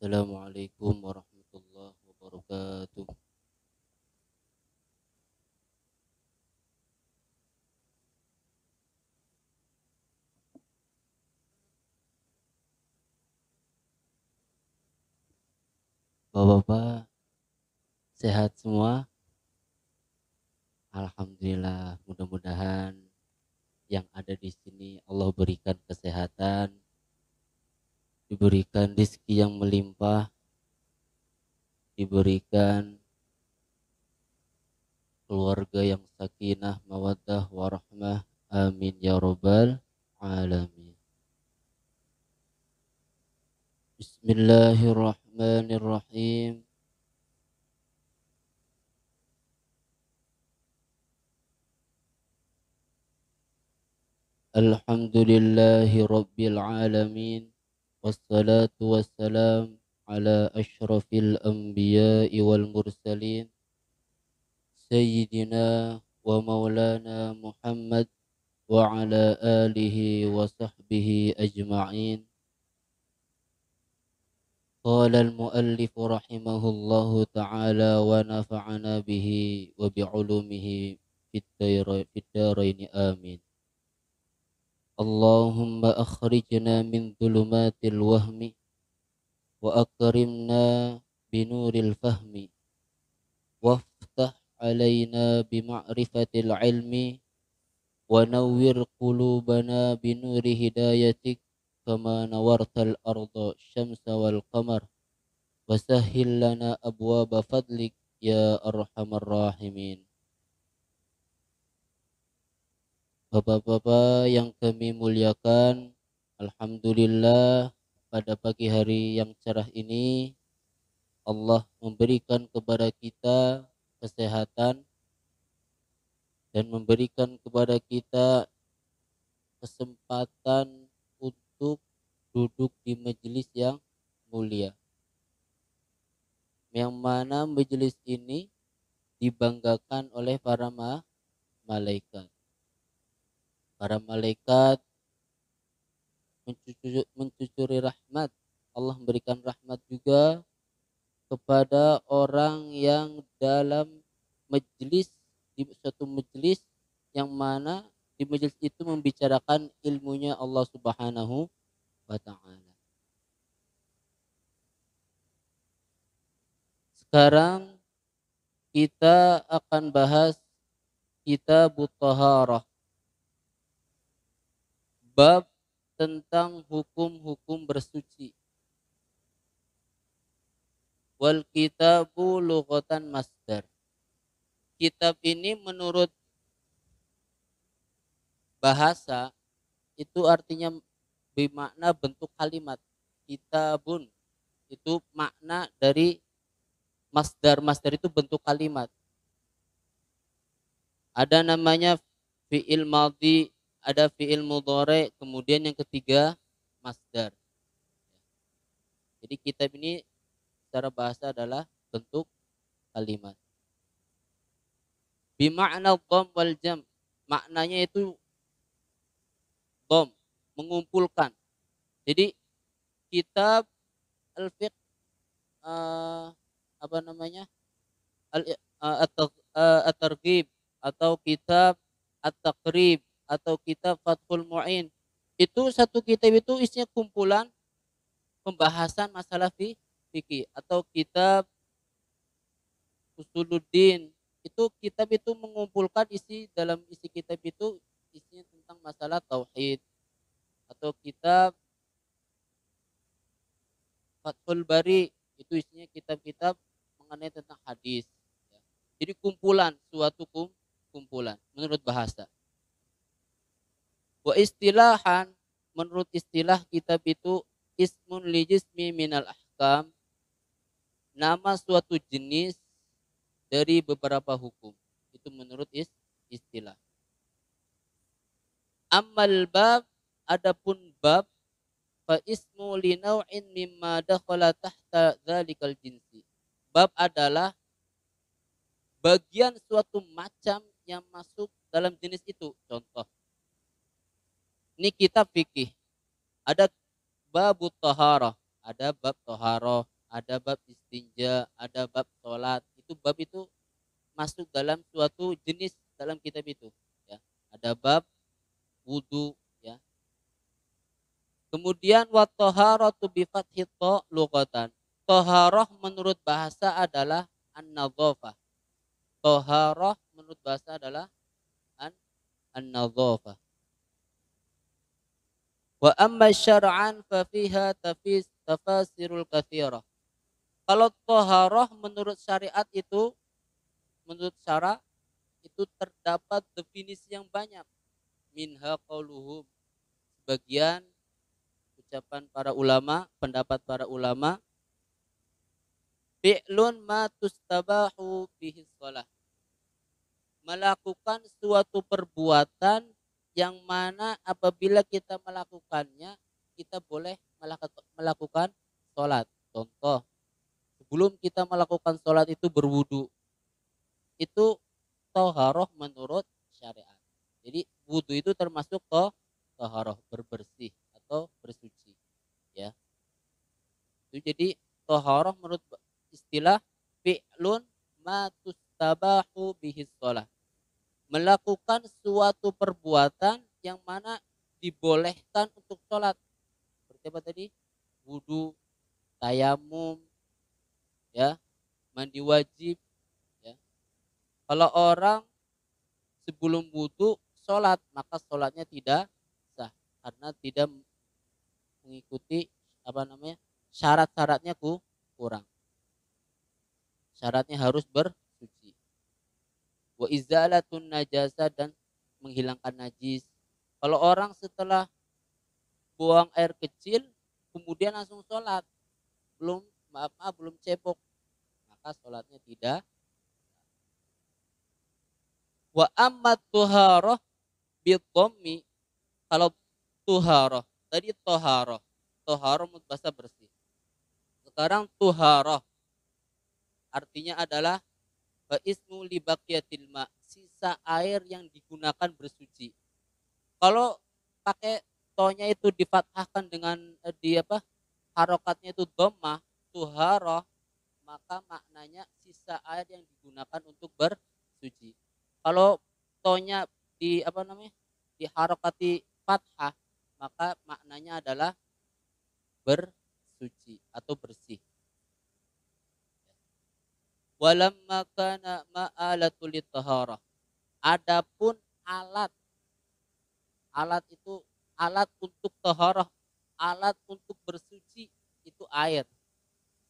Assalamualaikum warahmatullahi wabarakatuh. Bapak-bapak sehat semua? Alhamdulillah. Mudah-mudahan yang ada di sini Allah berikan kesehatan, diberikan rezeki yang melimpah, diberikan keluarga yang sakinah, mawaddah, warahmah. Amin ya rabbal alamin. Bismillahirrahmanirrahim. Alhamdulillahi rabbil alamin. Wassalatu wassalam ala ashrafil anbiya'i wal mursalin Sayyidina wa maulana Muhammad wa ala alihi wa sahbihi ajma'in. Qala al-muallif rahimahullahu ta'ala wa nafa'ana bihi wa bi'ulumihi fid daraini amin. Allahumma akhrijna min dhulumatil wahmi wa akrimna binuril fahmi waftah alaina bima'rifatil ilmi wa nawwir qulubana binuri hidayatik kama nawartal arda syamsa wal qamar wa sahhil lana abwaba fadlik ya arhamar rahimin. Bapak-bapak yang kami muliakan, alhamdulillah pada pagi hari yang cerah ini Allah memberikan kepada kita kesehatan dan memberikan kepada kita kesempatan untuk duduk di majelis yang mulia. Yang mana majelis ini dibanggakan oleh para malaikat. Para malaikat mencucuri rahmat. Allah memberikan rahmat juga kepada orang yang dalam majelis, di suatu majelis yang mana di majelis itu membicarakan ilmunya Allah Subhanahu wa taala. Sekarang kita akan bahas Kitabut Thaharah, bab tentang hukum-hukum bersuci. Wal kitabu lughatan masdar. Kitab ini menurut bahasa itu artinya bermakna bentuk kalimat. Kitabun itu makna dari masdar. Masdar itu bentuk kalimat. Ada namanya fi'il madhi, ada fi'il mudhari, kemudian yang ketiga masdar. Jadi kitab ini secara bahasa adalah bentuk kalimat. Bima'na dham wal jam. Maknanya itu dham, mengumpulkan. Jadi kitab al-fiqh apa namanya? At-targhib atau kitab at-taqrib atau kitab Fathul Mu'in. Itu satu kitab itu isinya kumpulan pembahasan masalah fikih atau kitab Usuluddin. Itu kitab itu mengumpulkan dalam isi kitab itu isinya tentang masalah tauhid atau kitab Fathul Bari itu isinya kitab-kitab mengenai tentang hadis. Ya. Jadi kumpulan suatu kumpulan menurut bahasa. Wa istilahan menurut istilah kitab itu ismun li jismi minal ahkam, nama suatu jenis dari beberapa hukum. Itu menurut istilah. Ammal bab, adapun bab, fa ismu li naw'in mimma dakhala tahta dzalikal jinsi. Bab adalah bagian suatu macam yang masuk dalam jenis itu. Contoh, ini kitab fikih. Ada bab taharah, ada bab taharah, ada bab istinja, ada bab sholat. Itu bab itu masuk dalam suatu jenis dalam kitab itu. Ya. Ada bab wudu. Ya. Kemudian wa taharatu bi fathit ta lughatan. Taharah menurut bahasa adalah an-nadhafah. Taharah menurut bahasa adalah an-nadhafah. Wa amma syar'an fa fiha tafasirul katsirah. Kalau taharah menurut syariat itu, menurut syara itu terdapat definisi yang banyak. Minha qauluhum, sebagian ucapan para ulama, pendapat para ulama, fi'lun ma tustabahu bihi shalah. Melakukan suatu perbuatan yang mana apabila kita melakukannya kita boleh melakukan sholat. Contoh, sebelum kita melakukan sholat itu berwudu, itu toharoh menurut syariat. Jadi wudu itu termasuk toharoh, berbersih atau bersuci. Ya, itu jadi toharoh menurut istilah fi'lun ma tustabahu bihi shalah. Melakukan suatu perbuatan yang mana dibolehkan untuk sholat. Seperti apa tadi? Wudu, tayamum, ya, mandi wajib. Ya. Kalau orang sebelum wudu sholat, maka sholatnya tidak sah karena tidak mengikuti syarat-syaratnya kurang. Syaratnya harus bersuci. Wa izalatun najasa, dan menghilangkan najis. Kalau orang setelah buang air kecil kemudian langsung sholat, belum cebok, maka sholatnya tidak. Wa ammat tuharoh bitommi, kalau tuharoh tadi toharoh bahasa bersih. Sekarang tuharoh artinya adalah ismu li baqiyatil ma, sisa air yang digunakan bersuci. Kalau pakai tonya itu difathahkan dengan harokatnya itu dhammah, tuharoh, maka maknanya sisa air yang digunakan untuk bersuci. Kalau tonya diharokati fathah, maka maknanya adalah bersuci atau bersih. Walamma kana ma'alatul taharah. Adapun alat itu alat untuk taharah, alat untuk bersuci itu air.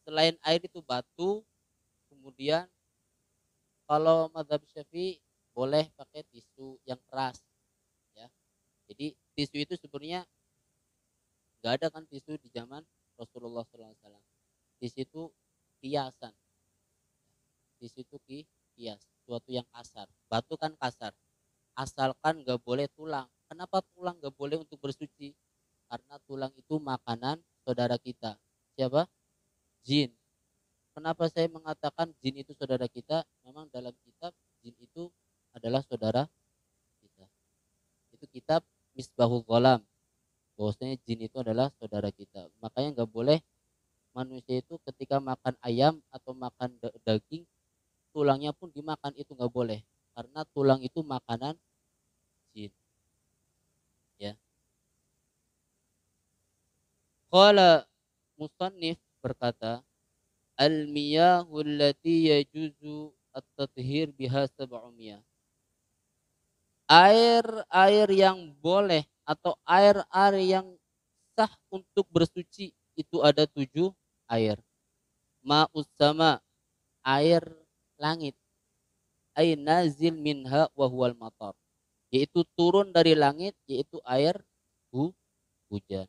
Selain air itu batu, kemudian kalau mazhab Syafi'i boleh pakai tisu yang keras, ya. Jadi tisu itu sebenarnya nggak ada kan tisu di zaman Rasulullah SAW. Tisu itu kiasan. Tisu itu kias, suatu yang kasar. Batu kan kasar. Asalkan nggak boleh tulang. Kenapa tulang nggak boleh untuk bersuci? Karena tulang itu makanan saudara kita. Siapa? Jin. Kenapa saya mengatakan jin itu saudara kita? Memang dalam kitab jin itu adalah saudara kita. Itu kitab Misbahul Ghalam. Bahwasanya jin itu adalah saudara kita. Makanya nggak boleh manusia itu ketika makan ayam atau makan daging, tulangnya pun dimakan, itu nggak boleh. Karena tulang itu makanan jin. Ya. Qala musannif berkata, al-miyahul lati yajuzu at-tathhir biha sab'umiyah. Air yang boleh atau air yang sah untuk bersuci itu ada 7 air. Ma'us sama, air langit. Ay nazil minha wa huwal matar. Yaitu turun dari langit, yaitu air hujan.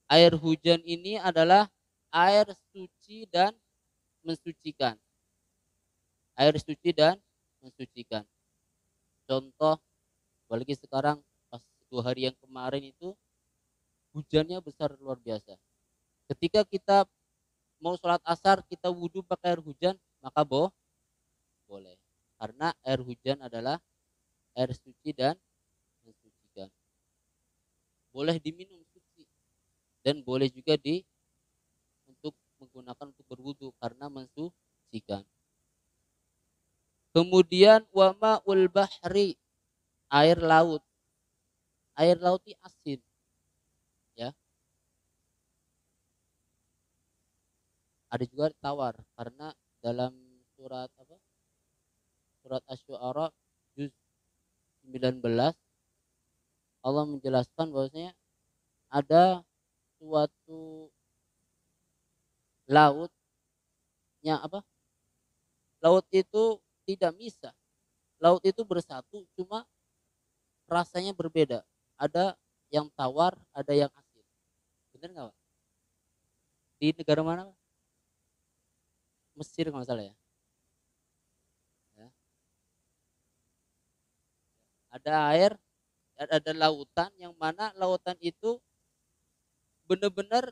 Air hujan ini adalah air suci dan mensucikan. Air suci dan mensucikan. Contoh, apalagi sekarang pas 2 hari yang kemarin itu hujannya besar luar biasa. Ketika kita mau sholat asar, kita wudhu pakai air hujan, maka boleh. Karena air hujan adalah air suci dan mensucikan. Boleh diminum suci dan boleh juga untuk menggunakan untuk berwudu karena mensucikan. Kemudian wa ma'ul bahri, air laut. Air laut ini asin, ya. Ada juga tawar karena dalam surat apa? Surat Asy-Syu'ara juz 19 Allah menjelaskan bahwasanya ada suatu lautnya apa? Laut itu tidak misah. Laut itu bersatu, cuma rasanya berbeda. Ada yang tawar, ada yang asin. Benar nggak, Pak? Di negara mana, Pak? Mesir kalau nggak salah ya. Ya. Ada air, ada lautan yang mana lautan itu benar-benar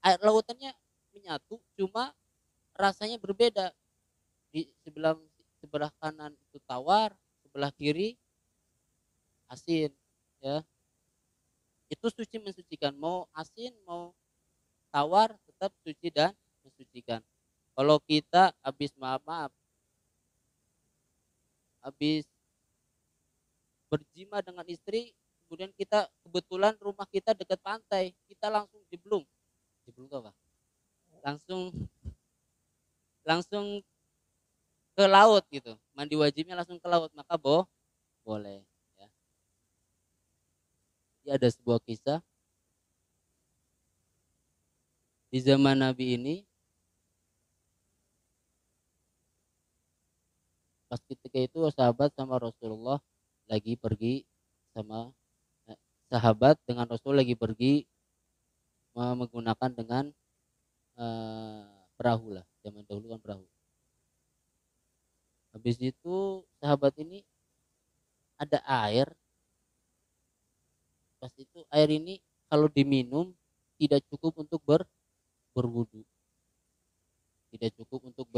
air lautannya menyatu, cuma rasanya berbeda. Di sebelah kanan itu tawar, sebelah kiri asin, ya. Itu suci mensucikan, mau asin mau tawar tetap suci dan mensucikan. Kalau kita habis maaf habis berjima dengan istri, kemudian kita kebetulan rumah kita dekat pantai, kita langsung jeblung apa? Langsung langsung ke laut gitu, mandi wajibnya langsung ke laut, maka boleh, ya. Jadi ada sebuah kisah di zaman Nabi ini, pas ketika itu sahabat sama Rasulullah lagi pergi sama sahabat dengan Rasul lagi pergi menggunakan dengan perahu lah, zaman dahulu kan perahu. Habis itu sahabat ini ada air, pas itu air ini kalau diminum tidak cukup untuk berwudu, tidak cukup untuk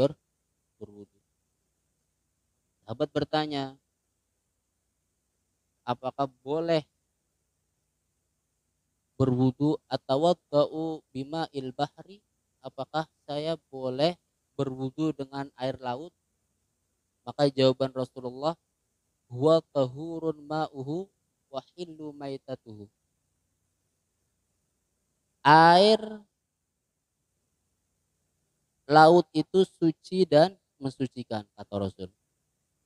berwudu. Sahabat bertanya, apakah boleh berwudu atau tahu bima il bahri? Apakah saya boleh berwudu dengan air laut? Maka jawaban Rasulullah, huwa tahurun ma'uhu wa hillu maitatuhu. Air laut itu suci dan mensucikan, kata Rasul,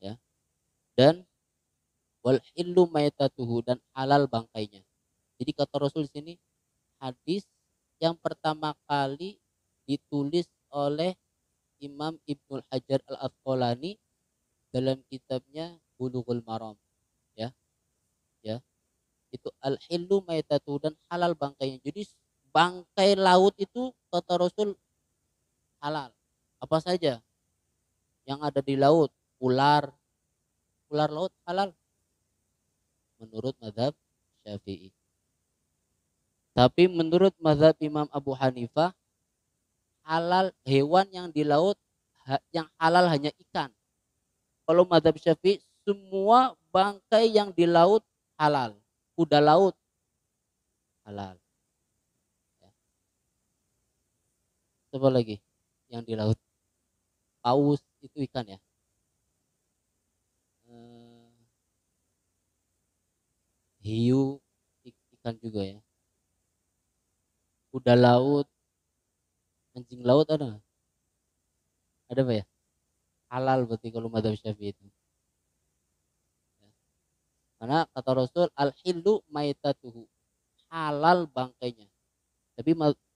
ya. Dan wal hillu maitatuhu, dan halal bangkainya. Jadi kata Rasul di sini hadis yang pertama kali ditulis oleh Imam Ibnul Hajar Al-Asqalani dalam kitabnya Bulughul Maram, ya. Ya. Itu al-hillu maitatu, dan halal bangkainya. Jadi bangkai laut itu kata Rasul halal. Apa saja yang ada di laut, ular laut halal menurut mazhab Syafi'i. Tapi menurut mazhab Imam Abu Hanifah, halal hewan yang di laut yang halal hanya ikan. Kalau mazhab Syafi'i semua bangkai yang di laut halal. Kuda laut halal. Ya. Coba lagi yang di laut. Paus itu ikan ya. Hiu ikan juga ya. Kuda laut, anjing laut ada nggak? Ada apa ya? Halal berarti kalau mazhab Syafi'i itu. Ya. Karena kata Rasul al-hillu maitatuhu, halal bangkainya. Tapi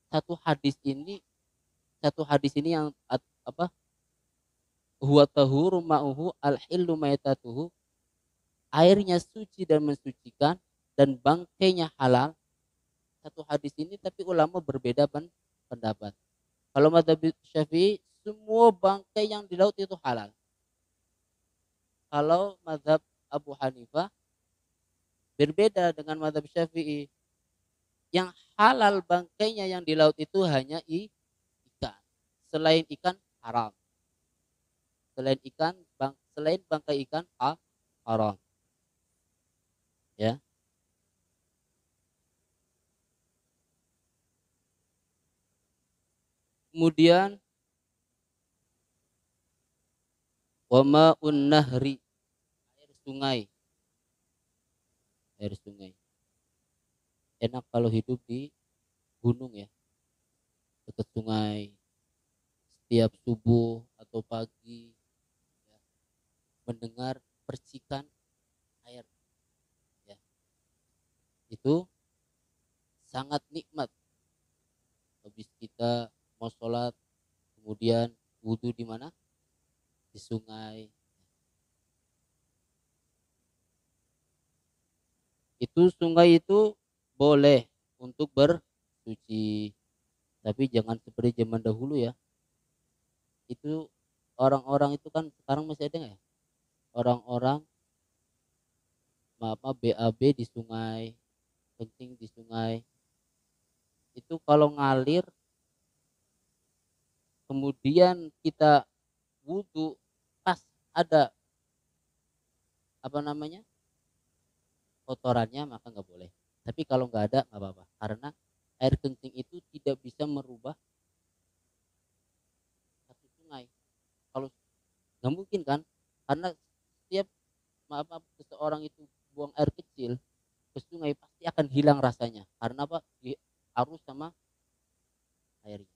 satu hadis ini yang apa? Huwa tahuru ma'uhu al-hillu maitatuhu, airnya suci dan mensucikan dan bangkainya halal. Satu hadis ini tapi ulama berbeda pendapat. Kalau mazhab Syafi'i semua bangkai yang di laut itu halal. Kalau mazhab Abu Hanifah berbeda dengan mazhab Syafi'i. Yang halal bangkainya yang di laut itu hanya ikan. Selain ikan haram. Selain bangkai ikan haram. Ya. Kemudian wa ma'un nahri, air sungai. Air sungai. Enak kalau hidup di gunung ya, dekat sungai. Setiap subuh atau pagi ya, mendengar percikan air ya. Itu sangat nikmat. Habis kita mau sholat, kemudian wudhu di mana? Di sungai. Itu sungai itu boleh untuk bersuci, tapi jangan seperti zaman dahulu ya. Itu orang-orang itu kan sekarang masih ada nggak ya? Orang-orang BAB di sungai, kencing di sungai. Itu kalau ngalir, kemudian kita wudhu, pas ada apa namanya kotorannya, maka nggak boleh. Tapi kalau nggak ada nggak apa-apa, karena air kencing itu tidak bisa merubah satu sungai. Kalau nggak mungkin kan, karena setiap seseorang itu buang air kecil ke sungai pasti akan hilang rasanya, karena apa? Arus sama airnya.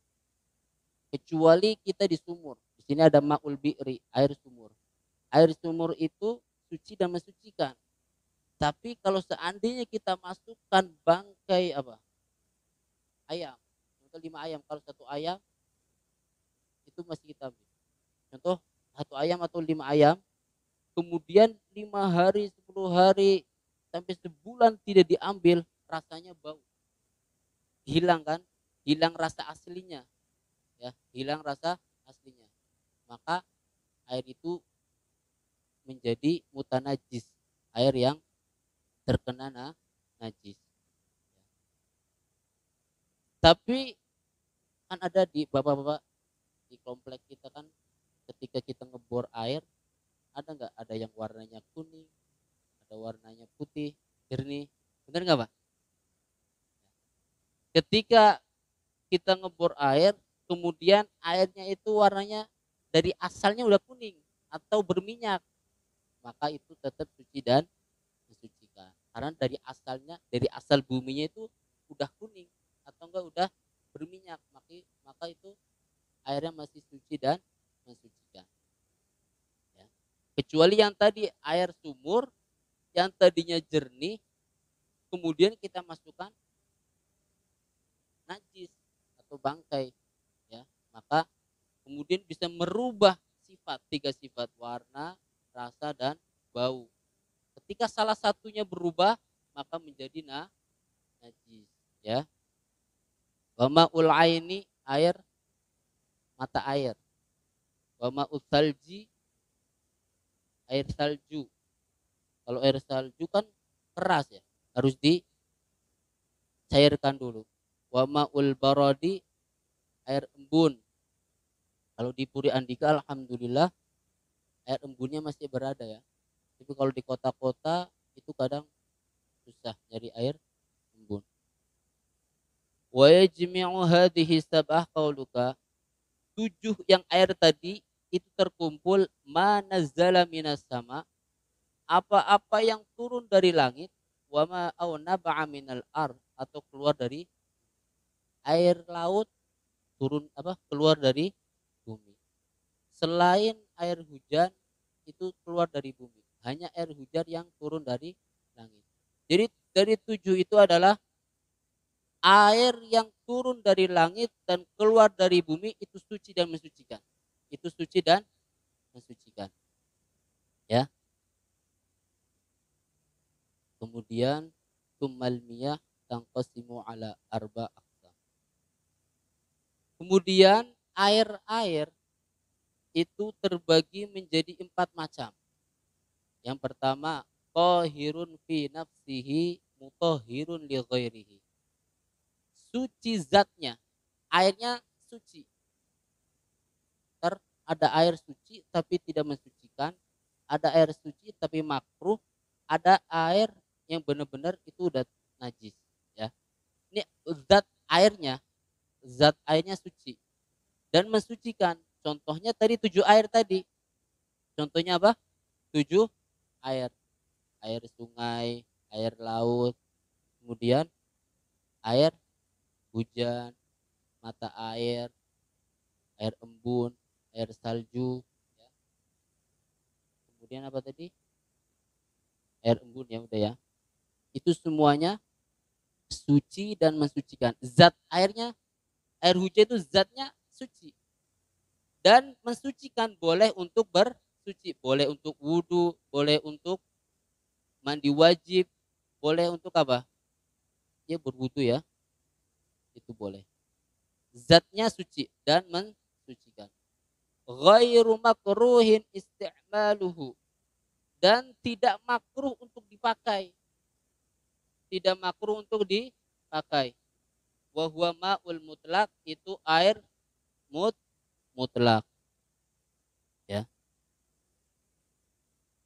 Kecuali kita di sumur, di sini ada ma'ul bi'ri, air sumur. Air sumur itu suci dan mensucikan. Tapi kalau seandainya kita masukkan bangkai ayam, contoh 5 ayam, kalau satu ayam itu masih kita ambil. Contoh satu ayam atau 5 ayam, kemudian 5 hari, 10 hari, sampai sebulan tidak diambil, rasanya bau. Hilang kan? Hilang rasa aslinya. Ya, hilang rasa aslinya. Maka air itu menjadi mutanajis, air yang terkena najis. Tapi kan ada di bapak-bapak di komplek kita kan, ketika kita ngebor air, ada yang warnanya kuning, ada warnanya putih jernih, benar nggak Pak? Ketika kita ngebor air, kemudian airnya itu warnanya dari asalnya udah kuning atau berminyak, maka itu tetap suci dan mensucikan, karena dari asal buminya itu udah kuning atau enggak udah berminyak, maka itu airnya masih suci dan mensucikan ya. Kecuali yang tadi air sumur yang tadinya jernih, kemudian kita masukkan najis atau bangkai ya, maka kemudian bisa merubah tiga sifat: warna, rasa, dan bau. Ketika salah satunya berubah, maka menjadi najis ya. Wa ma'ul aini, air mata air. Wa ma'ul salji, air salju. Kalau air salju kan keras ya, harus dicairkan dulu. Wa ma'ul baradi, air embun. Kalau di Puri Andika alhamdulillah air embunnya masih berada ya. Tapi kalau di kota-kota itu kadang susah nyari air embun. Wa yajmi'u hadhihi sab'ah qauluka, 7 yang air tadi itu terkumpul manazzala minas sama, apa-apa yang turun dari langit, wa ma au naba'a minal ard, atau keluar dari air laut, keluar dari bumi. Selain air hujan itu keluar dari bumi, hanya air hujan yang turun dari langit. Jadi dari 7 itu adalah air yang turun dari langit dan keluar dari bumi, itu suci dan mensucikan. Itu suci dan mensucikan. Ya. Kemudian tumal miyah tangqasimu ala arba aqsam. Kemudian air-air itu terbagi menjadi 4 macam. Yang pertama, qahirun fi nafsihi mutahhirun li ghairihi. Suci zatnya, airnya suci. Ada air suci tapi tidak mensucikan, ada air suci tapi makruh, ada air yang benar-benar itu udah najis ya. Ini zat airnya suci, dan mensucikan. Contohnya tadi 7 air tadi. Contohnya apa? 7 air. Air sungai, air laut, kemudian air hujan, mata air, air embun, air salju, ya. Kemudian apa tadi? Air embun, ya udah ya. Itu semuanya suci dan mensucikan. Zat airnya, air hujan itu zatnya suci dan mensucikan, boleh untuk bersuci, boleh untuk wudhu, boleh untuk mandi wajib, boleh untuk apa? Ya berwudhu ya, itu boleh. Zatnya suci dan mensucikan. Ghairu makruhin isti'maluhu, dan tidak makruh untuk dipakai. Tidak makruh untuk dipakai. Wa huwa ma'ul mutlak, itu air mutlak, ya.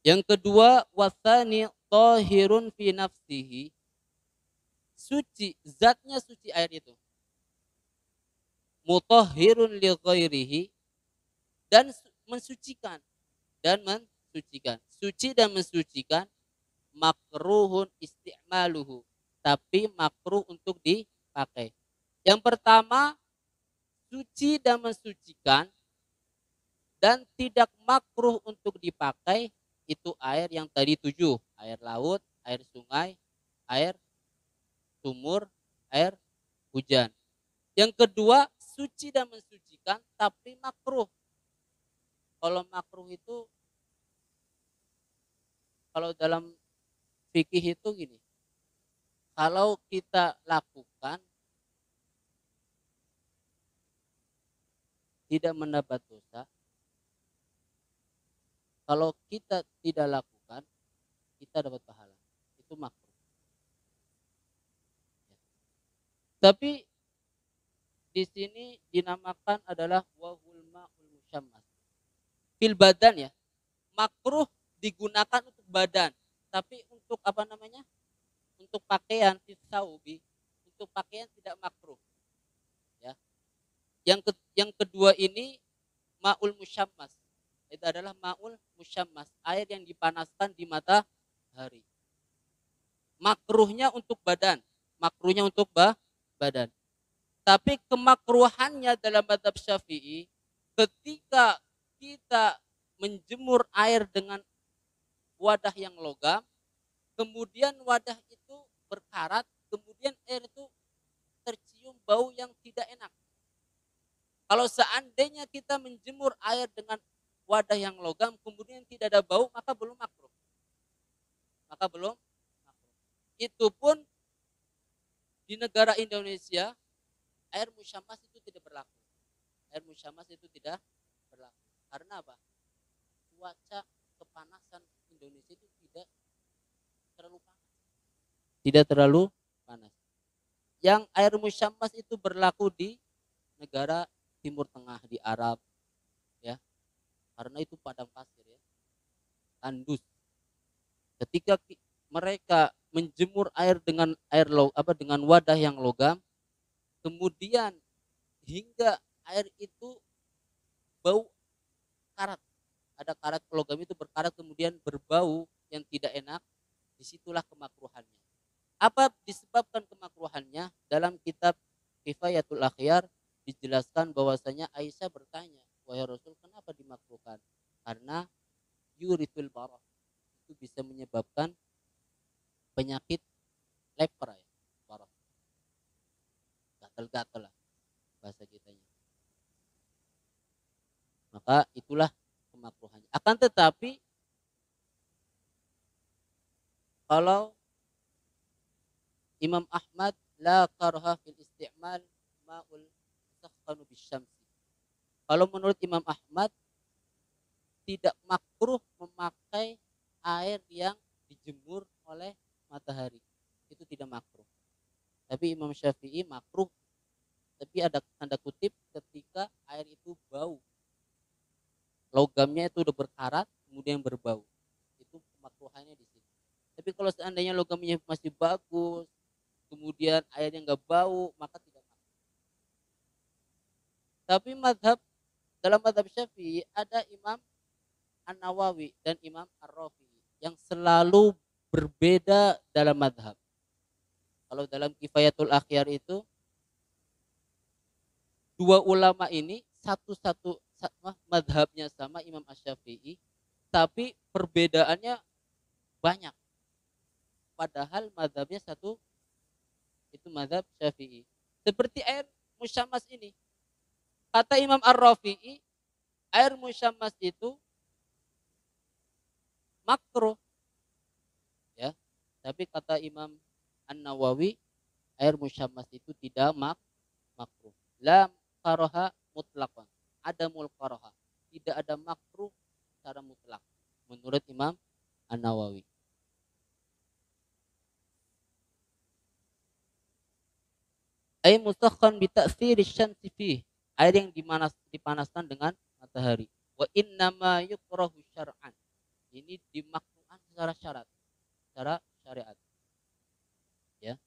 Yang kedua, wasani tahirun fi nafsihi, suci, zatnya suci air itu. Mutahhirun li ghairihi, dan mensucikan, dan mensucikan. Suci dan mensucikan, makruhun isti'maluhu, tapi makruh untuk dipakai. Yang pertama, suci dan mensucikan dan tidak makruh untuk dipakai, itu air yang tadi 7, air laut, air sungai, air sumur, air hujan. Yang kedua, suci dan mensucikan tapi makruh. Kalau makruh itu, kalau dalam fikih itu gini, kalau kita lakukan tidak mendapat dosa, kalau kita tidak lakukan kita dapat pahala. Itu makruh. Tapi di sini dinamakan adalah wahul ma'ul musyammas. Fil badan ya. Makruh digunakan untuk badan, tapi untuk apa namanya? Untuk pakaian fisaubi, untuk pakaian tidak makruh, ya. Yang kedua ini ma'ul musyammas. Itu adalah ma'ul musyammas, air yang dipanaskan di matahari. Makruhnya untuk badan, makruhnya untuk badan. Tapi kemakruhannya dalam mazhab Syafi'i, ketika kita menjemur air dengan wadah yang logam, kemudian wadah itu berkarat, kemudian air itu tercium bau yang tidak enak. Kalau seandainya kita menjemur air dengan wadah yang logam, kemudian tidak ada bau, maka belum makruh. Maka belum makruh. Itu pun di negara Indonesia, air musyammas itu tidak berlaku. Air musyammas itu tidak berlaku. Karena apa? Cuaca kepanasan Indonesia itu tidak terlalu panas. Tidak terlalu panas. Yang air musyammas itu berlaku di negara Timur Tengah, di Arab, ya. Karena itu padang pasir ya. Tandus. Ketika mereka menjemur air dengan dengan wadah yang logam, kemudian hingga air itu bau karat, ada karat logam itu berkarat, kemudian berbau yang tidak enak, disitulah kemakruhannya. Apa disebabkan kemakruhannya? Dalam kitab Kifayatul Akhyar dijelaskan bahwasanya Aisyah bertanya, wahai Rasul, kenapa dimakruhkan? Karena yuritul barah, itu bisa menyebabkan penyakit lepra ya, barah, gatal-gatal lah bahasa kitanya. Maka itulah kemakruhannya. Akan tetapi kalau Imam Ahmad la karha fil isti'mal ma'ul musakhkhanu bisyamsi. Kalau menurut Imam Ahmad tidak makruh memakai air yang dijemur oleh matahari. Itu tidak makruh. Tapi Imam Syafi'i makruh. Tapi ada tanda kutip ketika air itu bau. Logamnya itu udah berkarat, kemudian berbau. Itu kemakruhannya di sini. Tapi kalau seandainya logamnya masih bagus, kemudian airnya nggak bau, maka tidak makruh. Tapi dalam madhab Syafi'i ada Imam An-Nawawi dan Imam Ar-Rafi'i yang selalu berbeda dalam madhab. Kalau dalam Kifayatul Akhyar itu dua ulama ini satu-satu madhabnya sama Imam Asy-Syafi'i, tapi perbedaannya banyak. Padahal madhabnya satu, itu madhab Syafi'i. Seperti air musyammas ini. Kata Imam Ar-Rafi'i, air musyammas itu makruh. Ya. Tapi kata Imam An-Nawawi, air musyammas itu tidak makruh. La karaha mutlaqan. Adamul karaha. Tidak ada makruh secara mutlak menurut Imam An-Nawawi. Air musakhan bi ta'thiri syamsi fi. Air yang dipanaskan dengan matahari. Wa innama yukrahu syar'an. Ini dimakruhkan secara syarat, secara syariat. Ya.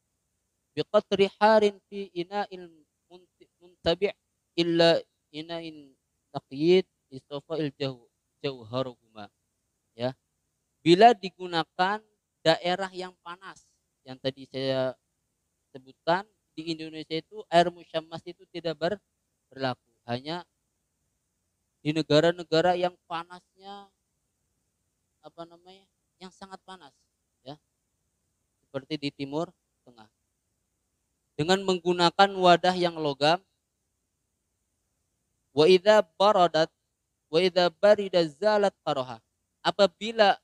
Bi qatri harin fi ina'il muntabi' illa ina'in taqyid istafa'il jauharuhuma. Ya. Bila digunakan daerah yang panas, yang tadi saya sebutkan, di Indonesia itu air musyammas itu tidak berlaku. Hanya di negara-negara yang panasnya yang sangat panas, ya, seperti di Timur Tengah. Dengan menggunakan wadah yang logam, wa idza baradat wa idza barida zalat qaraha. Apabila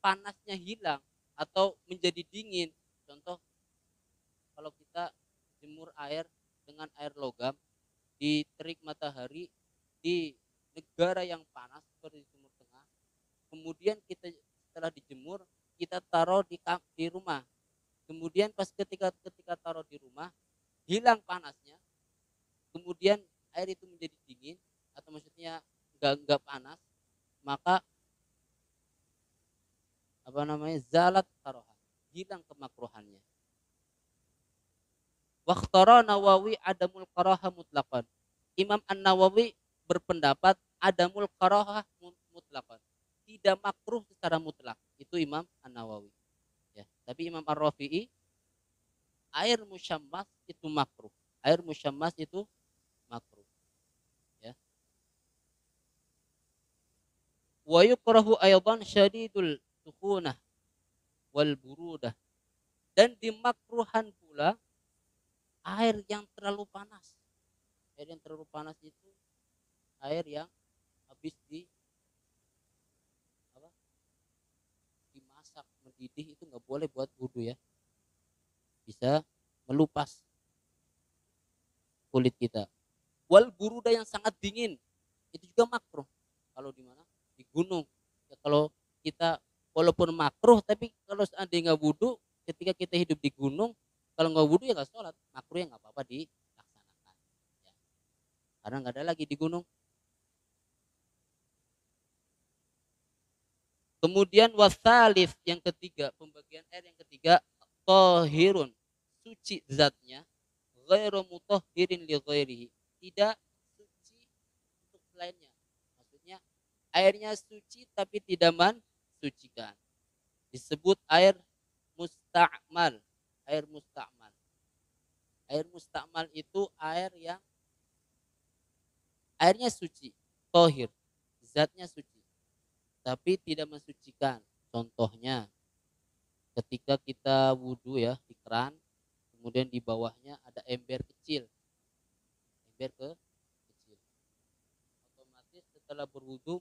panasnya hilang atau menjadi dingin, contoh kalau kita jemur air dengan air logam di terik matahari di negara yang panas seperti Timur Tengah, kemudian kita setelah dijemur kita taruh di rumah, kemudian pas ketika taruh di rumah hilang panasnya, kemudian air itu menjadi dingin atau maksudnya enggak panas, maka zalat karoha, hilang kemakruhannya. Waqtara Nawawi adamul karaha mutlaqan. Imam An-Nawawi berpendapat adamul karaha mutlaqan, tidak makruh secara mutlak. Itu Imam An-Nawawi. Ya, tapi Imam Ar-Rafi'i, air musyammas itu makruh. Air musyammas itu makruh. Ya. Wa yukrahu aydan syadidul sukhunah wal burudah. Dan dimakruhan pula air yang terlalu panas. Air yang terlalu panas itu air yang habis dimasak, mendidih, itu nggak boleh buat wudhu, ya. Bisa melupas kulit kita. Wal buruda yang sangat dingin itu juga makruh. Kalau di mana? Di gunung. Ya, kalau kita walaupun makruh, tapi kalau seandainya nggak wudhu, ketika kita hidup di gunung, kalau nggak wudhu ya nggak sholat, makruh ya nggak apa-apa dilaksanakan. Ya. Karena nggak ada lagi di gunung. Kemudian wasalif yang ketiga, pembagian air yang ketiga, tohirun, suci zatnya, ghairu mutahhirin li ghairihi, tidak suci untuk selainnya. Maksudnya airnya suci tapi tidak mensucikan. Disebut air musta'mal. Air musta'mal. Air musta'mal itu air yang airnya suci, tohir, zatnya suci, tapi tidak mensucikan. Contohnya, ketika kita wudhu, ya, di keran, kemudian di bawahnya ada ember kecil, otomatis setelah berwudhu,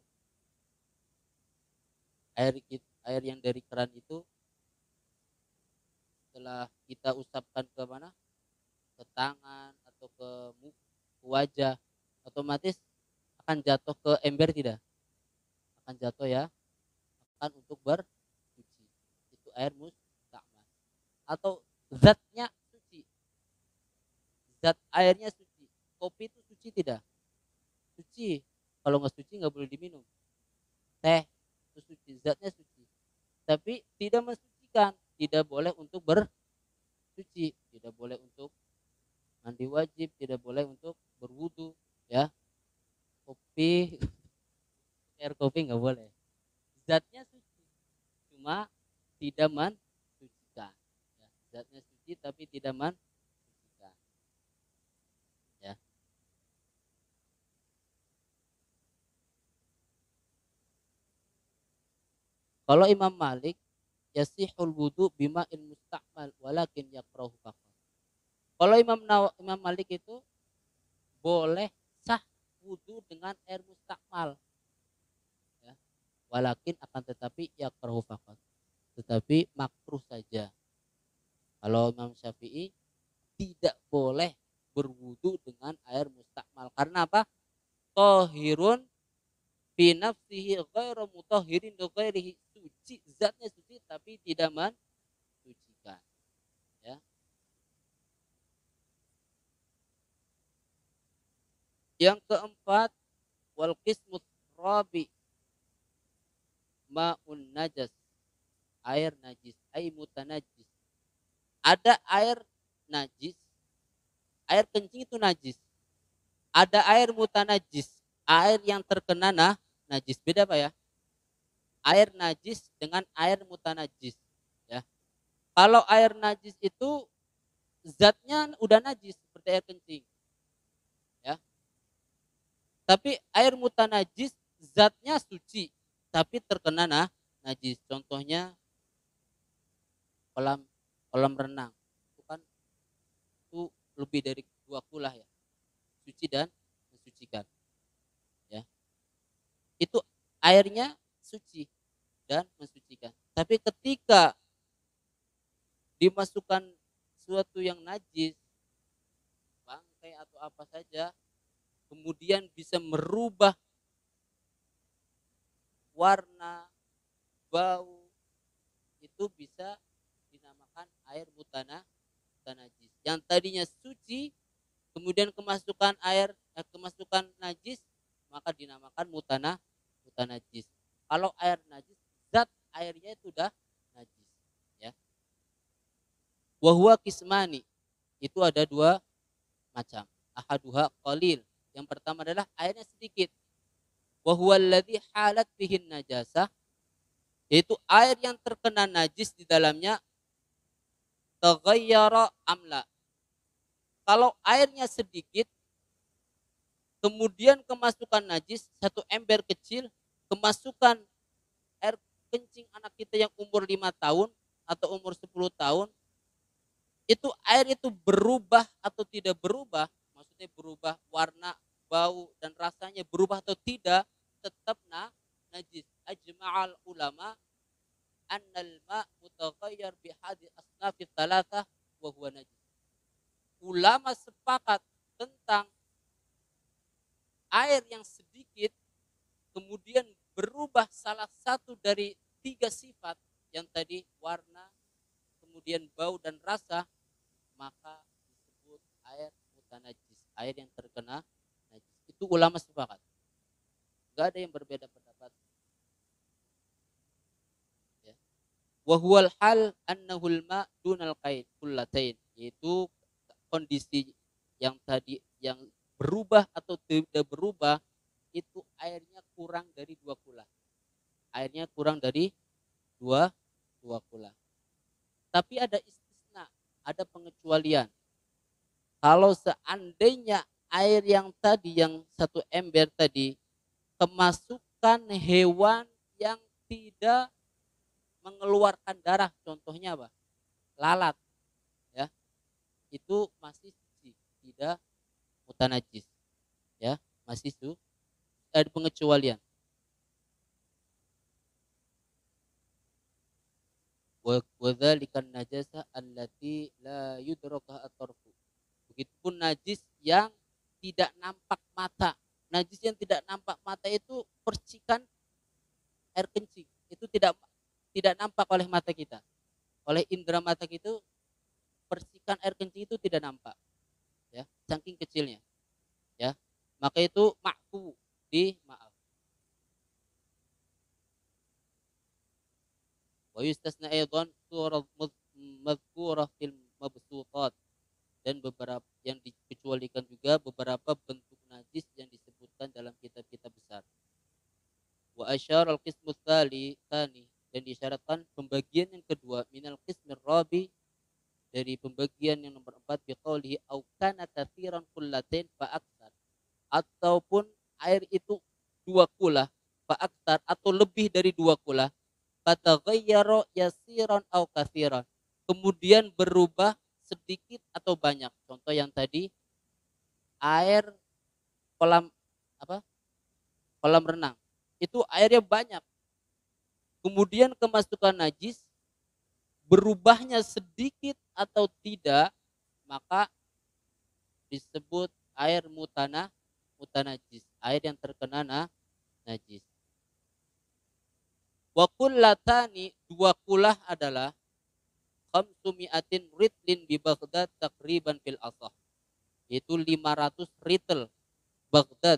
air yang dari keran itu setelah kita usapkan ke mana, ke tangan atau ke wajah, otomatis akan jatuh ke ember, tidak akan jatuh, ya, akan untuk bersuci. Itu air musta'mal. Atau zatnya suci, zat airnya suci. Kopi itu suci tidak? Suci. Kalau nggak suci nggak boleh diminum. Teh itu suci, zatnya suci. Tapi tidak mensucikan, tidak boleh untuk bersuci, tidak boleh untuk Mandi wajib, tidak boleh untuk berwudu, ya. Kopi, air kopi nggak boleh. Zatnya suci, cuma tidak mensucikan. Ya. Zatnya suci tapi tidak mensucikan. Ya. Kalau Imam Malik, yasihul wudu bima il musta'mal walakin yakrahu faqat. Kalau Imam Malik itu boleh sah wudu dengan air mustakmal, ya. Walakin akan tetapi yakrahu faqat, tetapi makruh saja. Kalau Imam Syafi'i tidak boleh berwudu dengan air mustakmal karena apa? Tohirun fi nafsihi ghairu mutahhirin li ghairihi, suci, zatnya suci tapi tidak mensucikan, ya. Yang keempat, wal qismus rabi ma'un najas, air najis, ay mutanajis. Ada air najis, air kencing itu najis. Ada air mutanajis, air yang terkena najis. Beda Pak ya? Air najis dengan air mutanajis, ya. Kalau air najis itu zatnya udah najis seperti air kencing, ya. Tapi air mutanajis zatnya suci tapi terkena najis. Contohnya kolam kolam renang. Itu kan itu lebih dari 2 kulah, ya. Suci dan mensucikan, ya. Itu airnya suci dan mensucikan. Tapi ketika dimasukkan suatu yang najis, bangkai atau apa saja, kemudian bisa merubah warna, bau, itu bisa dinamakan air mutanajis. Yang tadinya suci kemudian kemasukan najis, maka dinamakan mutanajis. Kalau air najis, zat airnya itu udah najis, ya. Wahwa kismani, itu ada 2 macam. Ahaduha qalil, yang pertama adalah airnya sedikit. Wahwa alladhi halat bihin najasah, yaitu air yang terkena najis di dalamnya taghayyara amla. Kalau airnya sedikit kemudian kemasukan najis, 1 ember kecil, kemasukan air kencing anak kita yang umur 5 tahun atau umur 10 tahun, itu air itu berubah atau tidak berubah, maksudnya berubah warna, bau dan rasanya berubah atau tidak, tetap najis. Ajma'al ulama annal ma' mutaghayyir bi hadhihi asnafit thalathah wa huwa najis. Ulama sepakat tentang air yang sedikit kemudian berubah salah satu dari 3 sifat yang tadi, warna, kemudian bau dan rasa, maka disebut air mutanajis, air yang terkena najis. Itu ulama sepakat, nggak ada yang berbeda pendapat, ya. Wa huwal hal annahul ma dunal qaid kullatain, yaitu kondisi yang tadi yang berubah atau tidak berubah, itu airnya kurang dari 2 kula. Airnya kurang dari 2 kula. Tapi ada istisna, ada pengecualian. Kalau seandainya air yang tadi, yang 1 ember tadi, kemasukan hewan yang tidak mengeluarkan darah, contohnya apa? Lalat, ya. Itu masih suci, tidak mutanajis, ya. Masih ada pengecualian. Wa dzalikan najasa allati la yudraka at-tarfu. Begitupun najis yang tidak nampak mata. Najis yang tidak nampak mata itu percikan air kencing. Itu tidak nampak oleh mata kita. Oleh indera mata kita, percikan air kencing itu tidak nampak, ya, saking kecilnya, ya. Maka itu ma'fu, maaf. Wa yustasna aidan surah madhkurah fil mabsutat, dan beberapa yang diisyaratkan pembagian yang kedua minal qismir rabi, dari pembagian yang nomor 4, biqaulihi au kana katsiran qullatain fa aktsar, ataupun air itu dua kula fa aktsar, atau lebih dari dua kula, fataghayyara yasiran au katsiran, kemudian berubah sedikit atau banyak. Contoh yang tadi, air kolam apa? Kolam renang. Itu airnya banyak. Kemudian kemasukan najis, berubahnya sedikit atau tidak, maka disebut air mutanajis, air yang terkena najis. Wa kullatani, dua kulah adalah khamsumi'atin ritlin bi Baghdad takriban fil asah. Itu 500 ritel Baghdad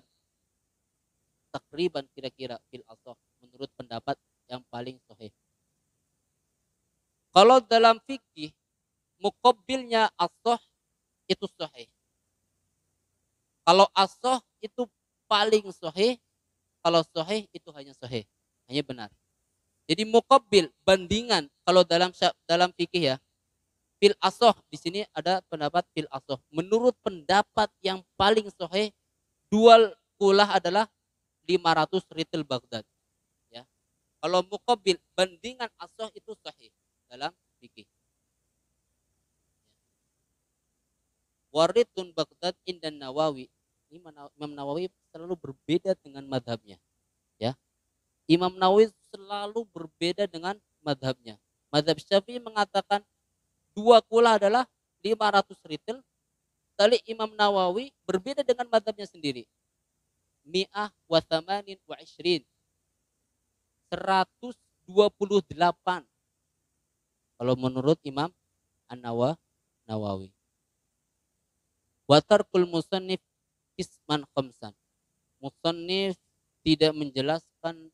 takriban, kira-kira fil asah, menurut pendapat yang paling sahih. Kalau dalam fikih muqabbilnya asah itu sahih. Kalau asah itu paling sahih, kalau sahih itu hanya sahih, hanya benar. Jadi muqabbil, bandingan, kalau dalam fikih ya, fil asah, di sini ada pendapat fil asah. Menurut pendapat yang paling sahih, dual kulah adalah 500 ritel Baghdad. Ya. Kalau muqabbil, bandingan asah itu sahih dalam fikih. Waridun Baghdad indan Nawawi. Ini Imam Nawawi selalu berbeda dengan madhabnya. Ya. Imam Nawawi selalu berbeda dengan madhabnya. Madhab Syafi'i mengatakan dua kula adalah 500 ritel. Kali Imam Nawawi berbeda dengan madhabnya sendiri. Mi'ah wa thamanin wa ishrin. 128. Kalau menurut Imam An-Nawawi. Wa tarkul musannif isman khamsan. Musannif tidak menjelaskan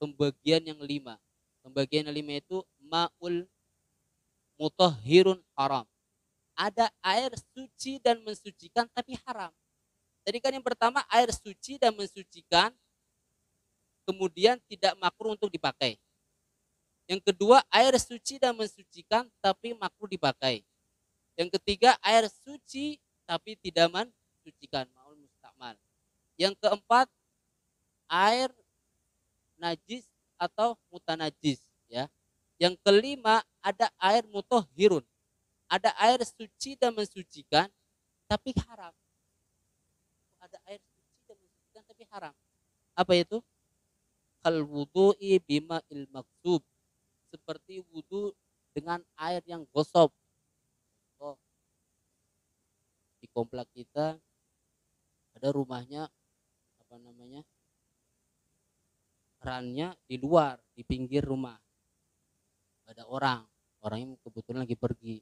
pembagian yang 5. Pembagian yang 5 itu ma'ul mutahhirun haram. Ada air suci dan mensucikan tapi haram. Tadi kan yang pertama air suci dan mensucikan, kemudian tidak makruh untuk dipakai. Yang kedua air suci dan mensucikan tapi makruh dipakai. Yang ketiga air suci tapi tidak mensucikan, ma'ul mustakmal. Yang keempat air najis atau mutanajis, ya. Yang kelima ada air mutahhirun. Ada air suci dan mensucikan tapi haram. Ada air suci dan mensucikan tapi haram. Apa itu? Kal wudu'i bima il maksub. Seperti wudu dengan air yang gosok. Oh, di komplek kita ada rumahnya kerannya di luar, di pinggir rumah. Ada orangnya kebetulan lagi pergi,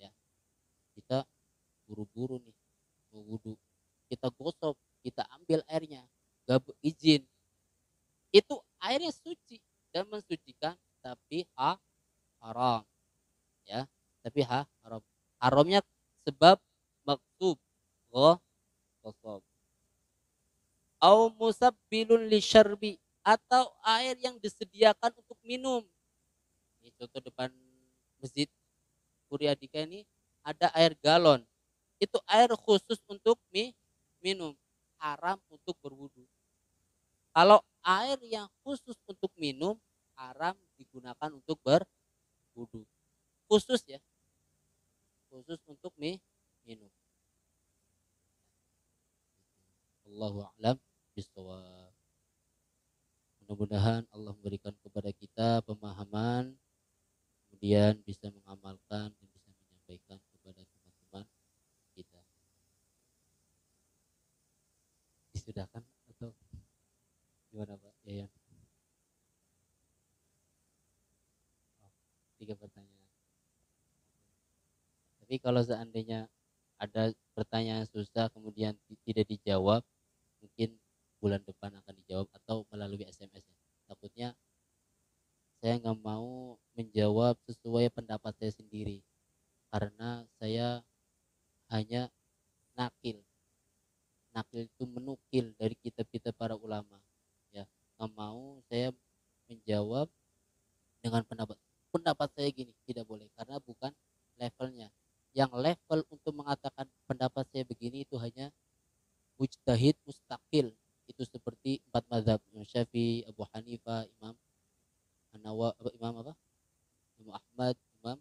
ya. Kita buru-buru nih mau wudu, kita gosok, kita ambil airnya, gak izin. Itu airnya suci dan mensucikan tapi haram, ya. Tapi haram. Haramnya sebab maksub gosok. Au musabbilun li syarbi, atau air yang disediakan untuk minum. Ini contoh depan masjid Kuryadika ini ada air galon. Itu air khusus untuk minum, haram untuk berwudu. Kalau air yang khusus untuk minum, haram digunakan untuk berwudu. Khusus ya, khusus untuk minum. Allahu a'lam bishawab. Mudah-mudahan Allah memberikan kepada kita pemahaman, kemudian bisa mengamalkan dan bisa menyampaikan kepada teman-teman kita. Disudahkan atau gimana Pak Yayan? 3 pertanyaan. Tapi kalau seandainya ada pertanyaan susah kemudian tidak dijawab, mungkin bulan depan akan dijawab atau melalui SMS ya. Takutnya saya nggak mau menjawab sesuai pendapat saya sendiri, karena saya hanya nakil itu menukil dari kitab-kitab para ulama, ya. Nggak mau saya menjawab dengan pendapat pendapat saya gini, tidak boleh karena bukan levelnya. Yang level untuk mengatakan pendapat saya begini itu hanya mujtahid mustakil. Itu seperti empat mazhab, Imam Syafi'i, Abu Hanifah, Imam apa? Imam Ahmad, Imam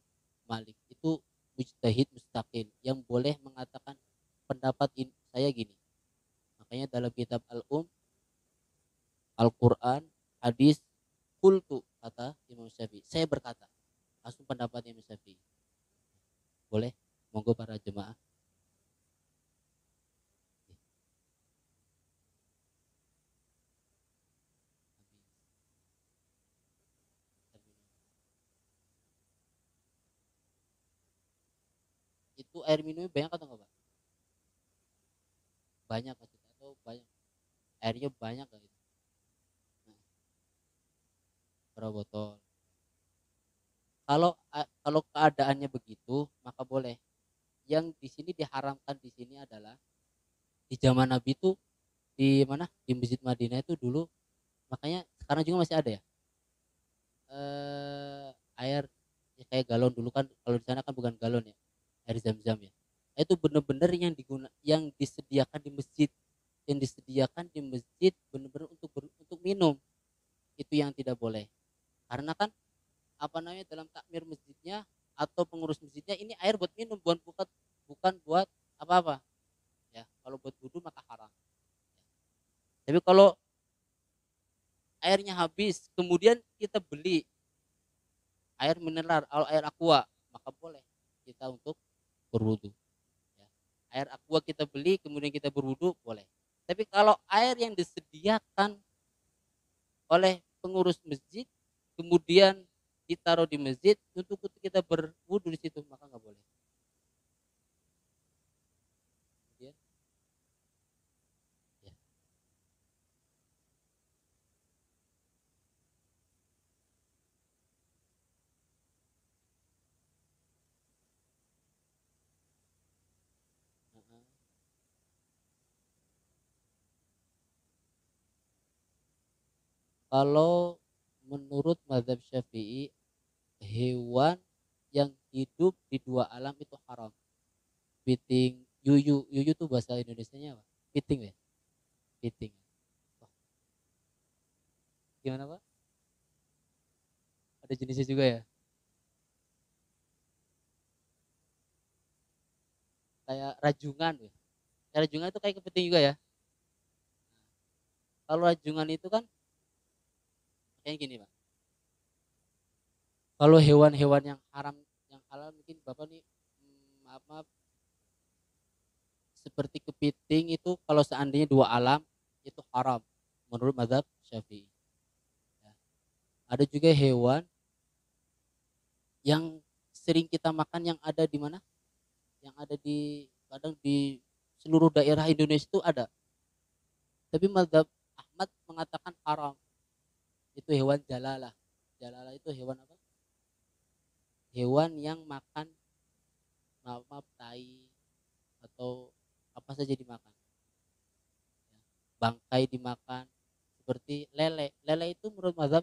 Malik. Itu mujtahid mustakil yang boleh mengatakan pendapat saya gini. Makanya dalam kitab Al-Quran, hadis, kultu, kata Imam Syafi'i. Saya berkata, langsung pendapat Imam Syafi'i. Boleh? Monggo para jemaah. Itu air minumnya banyak atau enggak, Pak? Banyak atau banyak? Airnya banyak gak itu? Nah, berapa botol? Kalau keadaannya begitu, maka boleh. Yang di sini diharamkan di sini adalah di zaman Nabi itu di mana? Di Masjid Madinah itu dulu, makanya sekarang juga masih ada ya. Air ya kayak galon dulu kan, kalau di sana kan bukan galon ya, air zam-zam ya. Itu benar-benar yang disediakan di masjid, benar-benar untuk minum. Itu yang tidak boleh. Karena kan apa namanya, dalam takmir masjidnya atau pengurus masjidnya ini air buat minum, bukan buat apa-apa. Ya, kalau buat wudhu maka haram. Tapi kalau airnya habis, kemudian kita beli air mineral atau air aqua, maka boleh kita untuk berwudhu. Ya. Air aqua kita beli, kemudian kita berwudhu, boleh. Tapi kalau air yang disediakan oleh pengurus masjid, kemudian ditaruh di masjid untuk kita berwudhu di situ, maka nggak boleh. Ya. Ya. Kalau menurut mazhab Syafi'i, hewan yang hidup di dua alam itu haram. Piting, yuyu tuh bahasa Indonesianya apa? Piting ya? Piting. Wah, gimana Pak? Ada jenisnya juga ya? Kayak rajungan ya? Kayak rajungan itu kayak kepiting juga ya? Kalau rajungan itu kan kayak gini Pak. Kalau hewan-hewan yang haram, yang halal mungkin Bapak nih, maaf, seperti kepiting itu kalau seandainya dua alam itu haram menurut mazhab Syafi'i. Ya. Ada juga hewan yang sering kita makan yang ada di mana? Yang ada di kadang di seluruh daerah Indonesia itu ada. Tapi mazhab Ahmad mengatakan haram. Itu hewan jalalah. Jalalah itu hewan apa? Hewan yang makan maaf tai atau apa saja dimakan. Ya. Bangkai dimakan, seperti lele. Lele itu menurut mazhab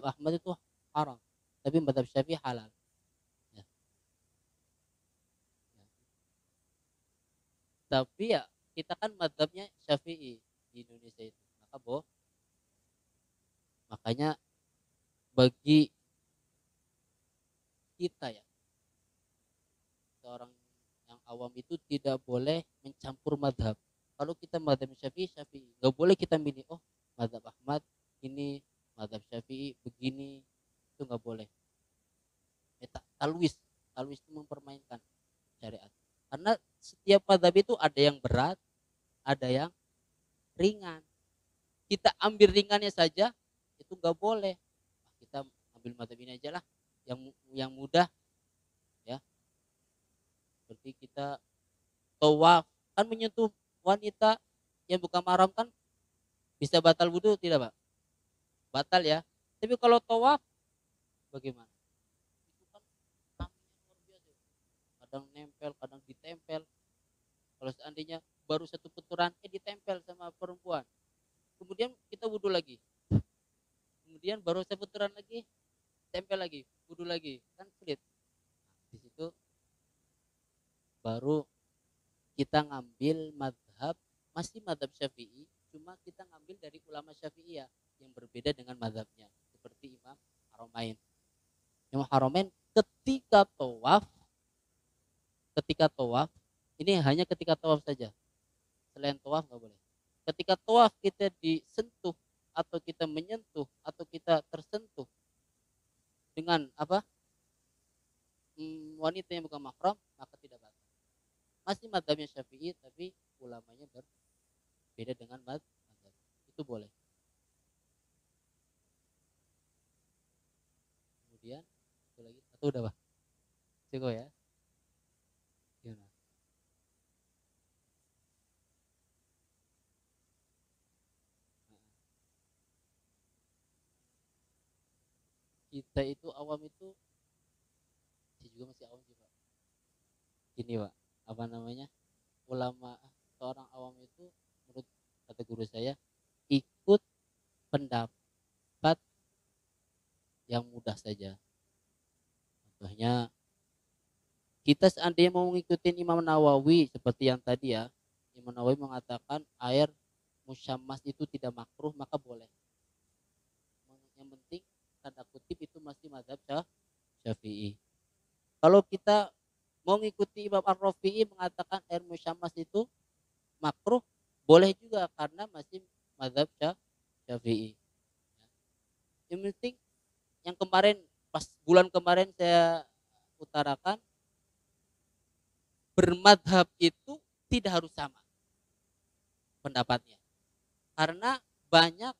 Ahmad itu haram. Tapi mazhab Syafi'i halal. Ya. Ya. Tapi ya kita kan mazhabnya Syafi'i di Indonesia itu. Makanya bagi kita ya, seorang yang awam itu tidak boleh mencampur madhab. Kalau kita madhab Syafi'i, Syafi'i, nggak boleh kita milih, oh madhab Ahmad ini, madhab Syafi'i begini, itu nggak boleh. Talwis, talwis itu mempermainkan syariat. Karena setiap madhab itu ada yang berat, ada yang ringan. Kita ambil ringannya saja, itu nggak boleh. Kita ambil madhab ini aja lah, yang mudah, ya. Seperti kita tawaf kan menyentuh wanita yang bukan mahram kan bisa batal wudhu tidak Pak? Batal ya. Tapi kalau tawaf bagaimana? Itu kan namanya luar biasa. Kadang nempel, kadang ditempel. Kalau seandainya baru satu puturan ditempel sama perempuan. Kemudian kita wudhu lagi. kemudian baru saya putaran lagi, tempel lagi, wudu lagi, kan sulit. Di situ baru kita ngambil madhab, masih madhab Syafi'i, cuma kita ngambil dari ulama Syafi'iyah yang berbeda dengan madhabnya, seperti Imam Haromain. Imam Haromain ketika tawaf, ini hanya ketika tawaf saja, selain tawaf nggak boleh. Ketika tawaf kita disentuh atau kita menyentuh atau kita tersentuh dengan apa, wanita yang bukan mahram, maka tidak batal. Masih madhabnya Syafi'i, tapi ulamanya berbeda dengan madhab. Itu boleh. Kemudian itu lagi atau udah Pak? Cukup ya. Gimana? Kita itu awam itu, saya juga masih awam sih Pak. Ini Pak, apa namanya? Ulama, seorang awam itu menurut kata guru saya ikut pendapat yang mudah saja. Contohnya kita seandainya mau mengikuti Imam Nawawi seperti yang tadi ya, Imam Nawawi mengatakan air musyammas itu tidak makruh, maka boleh. Yang penting tanda kutip itu masih mazhab Syafi'i. Kalau kita mau mengikuti Imam Ar-Rafi'i mengatakan air musyammas itu makruh, boleh juga karena masih mazhab Syafi'i. Yang penting yang kemarin pas bulan kemarin saya utarakan, bermadhab itu tidak harus sama pendapatnya, karena banyak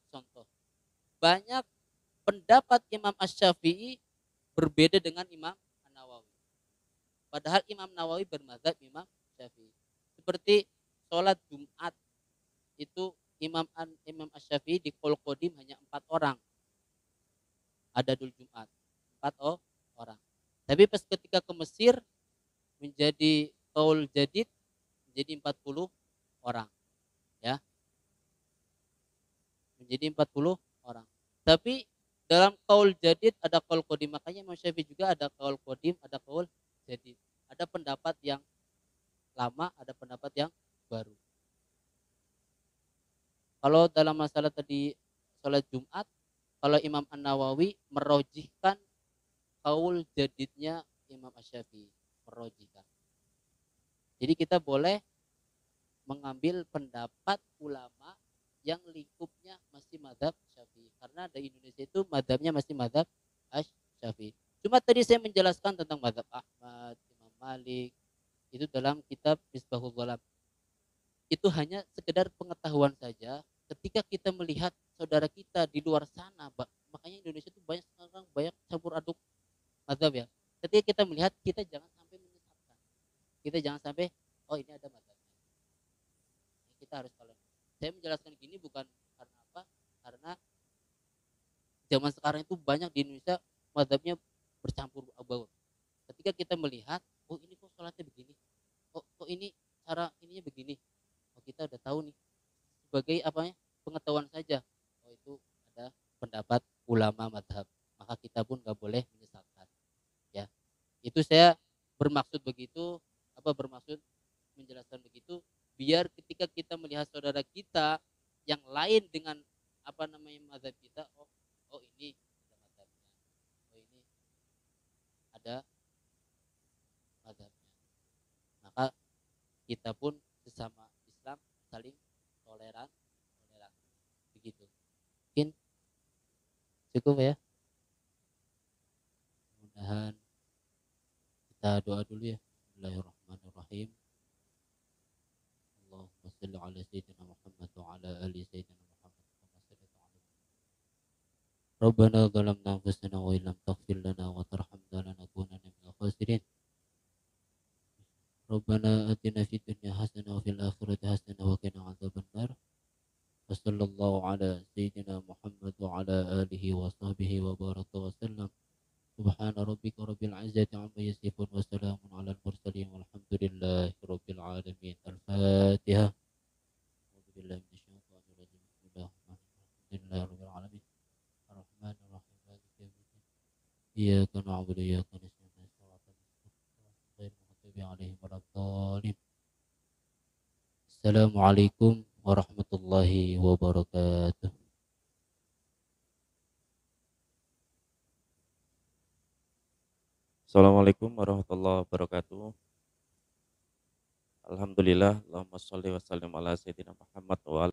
pendapat Imam Asy-Syafi'i berbeda dengan Imam An-Nawawi. Padahal Imam Nawawi bermadzhab Imam Syafi'i. Seperti sholat Jumat itu Imam Asy-Syafi'i di Qaul Qadim hanya 4 orang. Ada dul Jumat 4 orang. Tapi pas ketika ke Mesir menjadi Qaul Jadid menjadi 40 orang. Ya. Menjadi 40 orang. Tapi dalam Qaul Jadid ada Qaul Qadim, makanya Imam Syafi'i juga ada Qaul Qadim, ada Qaul Jadid. Ada pendapat yang lama, ada pendapat yang baru. Kalau dalam masalah tadi sholat Jumat, kalau Imam An-Nawawi merojihkan Qaul Jadidnya Imam Asy-Syafi'i, merojihkan. Jadi kita boleh mengambil pendapat ulama yang lingkupnya masih madhab Syafi'i, karena di Indonesia itu madhabnya masih madhab Syafi'i. Cuma tadi saya menjelaskan tentang madhab Ahmad, Imam Malik, itu dalam kitab Misbahul Ghalam. Itu hanya sekedar pengetahuan saja. Ketika kita melihat saudara kita di luar sana, makanya Indonesia itu banyak sekarang banyak campur aduk madhab ya. Ketika kita melihat, kita jangan sampai menyesatkan. Kita jangan sampai, oh ini ada madhabnya. Kita harus kalau saya menjelaskan gini bukan karena apa? Karena zaman sekarang itu banyak di Indonesia madhabnya bercampur baur. Ketika kita melihat, oh ini kok sholatnya begini, kok ini cara ininya begini, oh kita udah tahu nih, sebagai apanya pengetahuan saja, oh itu ada pendapat ulama madhab, maka kita pun nggak boleh menyesatkan. Ya, itu saya bermaksud begitu, bermaksud menjelaskan begitu, biar ketika kita melihat saudara kita yang lain dengan madhab kita, oh ini ada madhabnya, oh ini ada madhabnya, maka kita pun sesama Islam saling toleran begitu. Mungkin cukup ya, mudah-mudahan kita doa dulu ya. Bismillahirrahmanirrahim. Allahumma shalli ala sayyidina Muhammad wa ala ali sayyidina Muhammad kama shallaita ala Rabbana zalamna anfusana wa illam taghfir lana wa tarhamna lanakunanna minal khasirin. Rabbana atina fid dunya hasanah wa fil akhirati hasanah wa qina adzaban nar. Wa sallallahu ala sayyidina Muhammad wa ala alihi wa sahbihi wa baraka wa sallam. Subhana rabbika rabbil izzati amma yasifun wa salamun alal mursalin walhamdulillahi rabbil alamin. Al-Fatihah. A'udzu billahi minasyaitonir rajim. Bismillahirrahmanirrahim. Alhamdulillahi rabbil alamin. Ar-Rahman Iyyaka na'budu wa iyyaka nasta'in. Shiratal mustaqim ghairil maghdubi 'alaihim waladdallin. Assalamualaikum warahmatullahi wabarakatuh. Assalamualaikum warahmatullahi wabarakatuh. Alhamdulillah, Allahumma sholli wa sallim ala sayyidina Muhammad wa